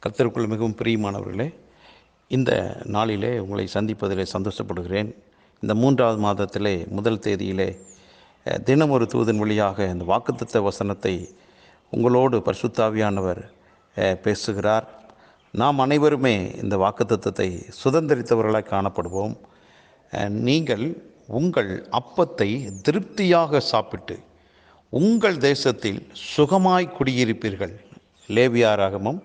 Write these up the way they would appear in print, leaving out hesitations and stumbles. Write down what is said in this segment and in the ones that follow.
கர்த்தருக்குள் மிகவும் பிரியமானவர்களே, இந்த நாளிலே உங்களை சந்திப்பதிலே சந்தோஷப்படுகிறேன். இந்த 3வது மாதத்திலே முதல் தேதியிலே தினம் ஒரு தூதன் வழியாக இந்த வாக்குத்தத்த வசனத்தை உங்களோடு பரிசுத்த ஆவியானவர் பேசுகிறார். நாம் அனைவருமே இந்த வாக்குத்தத்தத்தை சுதந்திரித்தவர்களாய் காணப்படுவோம். நீங்கள் உங்கள் அப்பத்தை திருப்தியாக சாப்பிட்டு உங்கள் தேசத்தில் சுகமாய் குடியிருப்பீர்கள். லேவியாராகமம்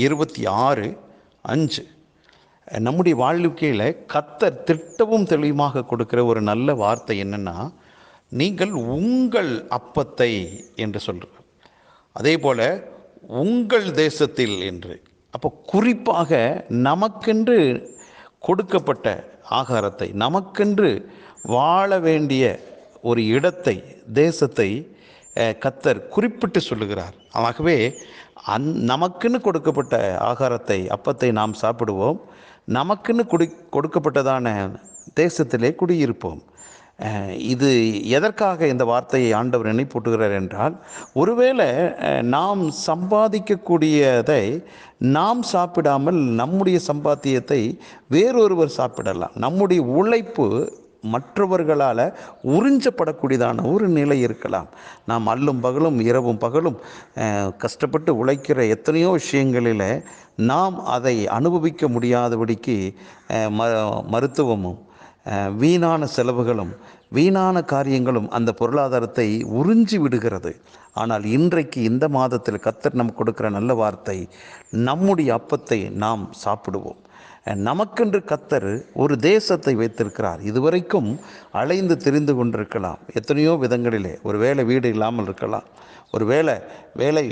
26:5. நம்முடைய வாழ்க்கையில் கர்த்தர் திட்டமும் தெளிவாக கொடுக்கிற ஒரு நல்ல வார்த்தை என்னென்னா, நீங்கள் உங்கள் அப்பத்தை என்று சொல்கிறார். அதே போல் உங்கள் தேசத்தில் என்று. அப்போ குறிப்பாக நமக்கென்று கொடுக்கப்பட்ட ஆகாரத்தை, நமக்கென்று வாழ வேண்டிய ஒரு இடத்தை, தேசத்தை கர்த்தர் குறிப்பிட்டு சொல்லுகிறார். ஆகவே நமக்குன்னு கொடுக்கப்பட்ட ஆகாரத்தை, அப்பத்தை நாம் சாப்பிடுவோம். நமக்குன்னு கொடுக்கப்பட்டதான தேசத்திலே குடியிருப்போம். இது எதற்காக இந்த வார்த்தையை ஆண்டவர் நினைப்பூட்டுகிறார் என்றால், ஒருவேளை நாம் சம்பாதிக்கக்கூடியதை நாம் சாப்பிடாமல் நம்முடைய சம்பாத்தியத்தை வேறொருவர் சாப்பிடலாம். நம்முடைய உழைப்பு மற்றவர்களால் உறிஞ்சப்படக்கூடியதான ஒரு நிலை இருக்கலாம். நாம் அல்லும் பகலும் இரவும் பகலும் கஷ்டப்பட்டு உழைக்கிற எத்தனையோ விஷயங்களில் நாம் அதை அனுபவிக்க முடியாதபடிக்கு மருத்துவமும் வீணான செலவுகளும் வீணான காரியங்களும் அந்த பொருளாதாரத்தை உறிஞ்சி விடுகிறது. ஆனால் இன்றைக்கு இந்த மாதத்தில் கர்த்தர் நமக்கு கொடுக்கிற நல்ல வார்த்தை, நம்முடைய அப்பத்தை நாம் சாப்பிடுவோம். நமக்கென்று கர்த்தர் ஒரு தேசத்தை வைத்திருக்கிறார். இதுவரைக்கும் அலைந்து திரிந்து கொண்டிருக்கலாம். எத்தனையோ விதங்களிலே, ஒரு வேளை வீடு இல்லாமல் இருக்கலாம், ஒரு வேளை வேலை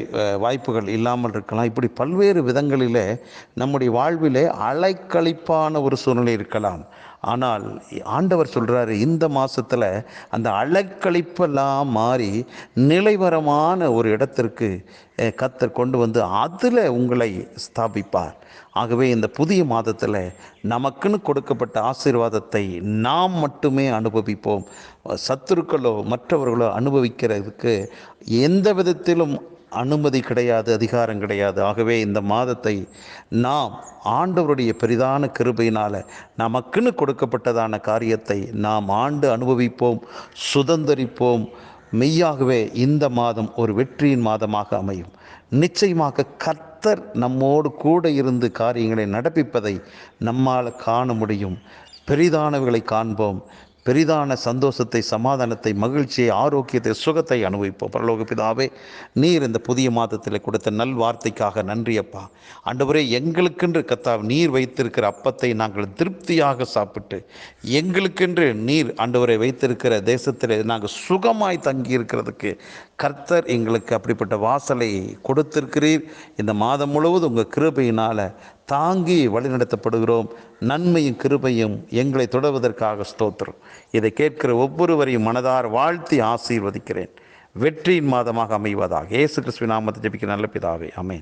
வாய்ப்புகள் இல்லாமல் இருக்கலாம். இப்படி பல்வேறு விதங்களிலே நம்முடைய வாழ்விலே அலைக்கழிப்பான ஒரு சூழ்நிலை இருக்கலாம். ஆனால் ஆண்டவர் சொல்கிறாரு, இந்த மாதத்தில் அந்த அலைக்கழிப்பெல்லாம் மாறி நிலைவரமான ஒரு இடத்திற்கு கர்த்தர் கொண்டு வந்து அதில் உங்களை ஸ்தாபிப்பார். ஆகவே இந்த புதிய மாதத்தில் நமக்குன்னு கொடுக்கப்பட்ட ஆசீர்வாதத்தை நாம் மட்டுமே அனுபவிப்போம். சத்துருக்களோ மற்றவர்களோ அனுபவிக்கிறதுக்கு எந்த விதத்திலும் அனுமதி கிடையாது, அதிகாரம் கிடையாது. ஆகவே இந்த மாதத்தை நாம் ஆண்டவருடைய பெரிதான கிருபையினால் நமக்குன்னு கொடுக்கப்பட்டதான காரியத்தை நாம் ஆண்டு அனுபவிப்போம், சுதந்திரிப்போம். மெய்யாகவே இந்த மாதம் ஒரு வெற்றியின் மாதமாக அமையும். நிச்சயமாக கர்த்தர் நம்மோடு கூட இருந்து காரியங்களை நடப்பிப்பதை நம்மால் காண முடியும். பெரிதானவைகளை காண்போம். பெரிதான சந்தோஷத்தை, சமாதானத்தை, மகிழ்ச்சியை, ஆரோக்கியத்தை, சுகத்தை அனுபவிப்போம். பரலோக பிதாவே, நீர் இந்த புதிய மாதத்தில் கொடுத்த நல் வார்த்தைக்காக நன்றி அப்பா. ஆண்டவரே, எங்களுக்கென்று கர்த்தாவே நீர் வைத்திருக்கிற அப்பத்தை நாங்கள் திருப்தியாக சாப்பிட்டு, எங்களுக்கென்று நீர் ஆண்டவரை வைத்திருக்கிற தேசத்தில் நாங்கள் சுகமாய் தங்கி இருக்கிறதுக்கு கர்த்தர் எங்களுக்கு அப்படிப்பட்ட வாசலை கொடுத்திருக்கிறீர். இந்த மாதம் முழுவதும் உங்கள் கிருபையினால் தாங்கி வழிநடத்தப்படுகிறோம். நன்மையும் கிருபையும் எங்களை தொடர்வதற்காக ஸ்தோத்திரம். இதை கேட்கிற ஒவ்வொருவரையும் மனதார வாழ்த்தி ஆசீர்வதிக்கிறேன். வெற்றியின் மாதமாக அமைவதாக இயேசு கிறிஸ்துவின் நாமத்தில் ஜெபிக்கிற நல்ல பிதாவே, ஆமென்.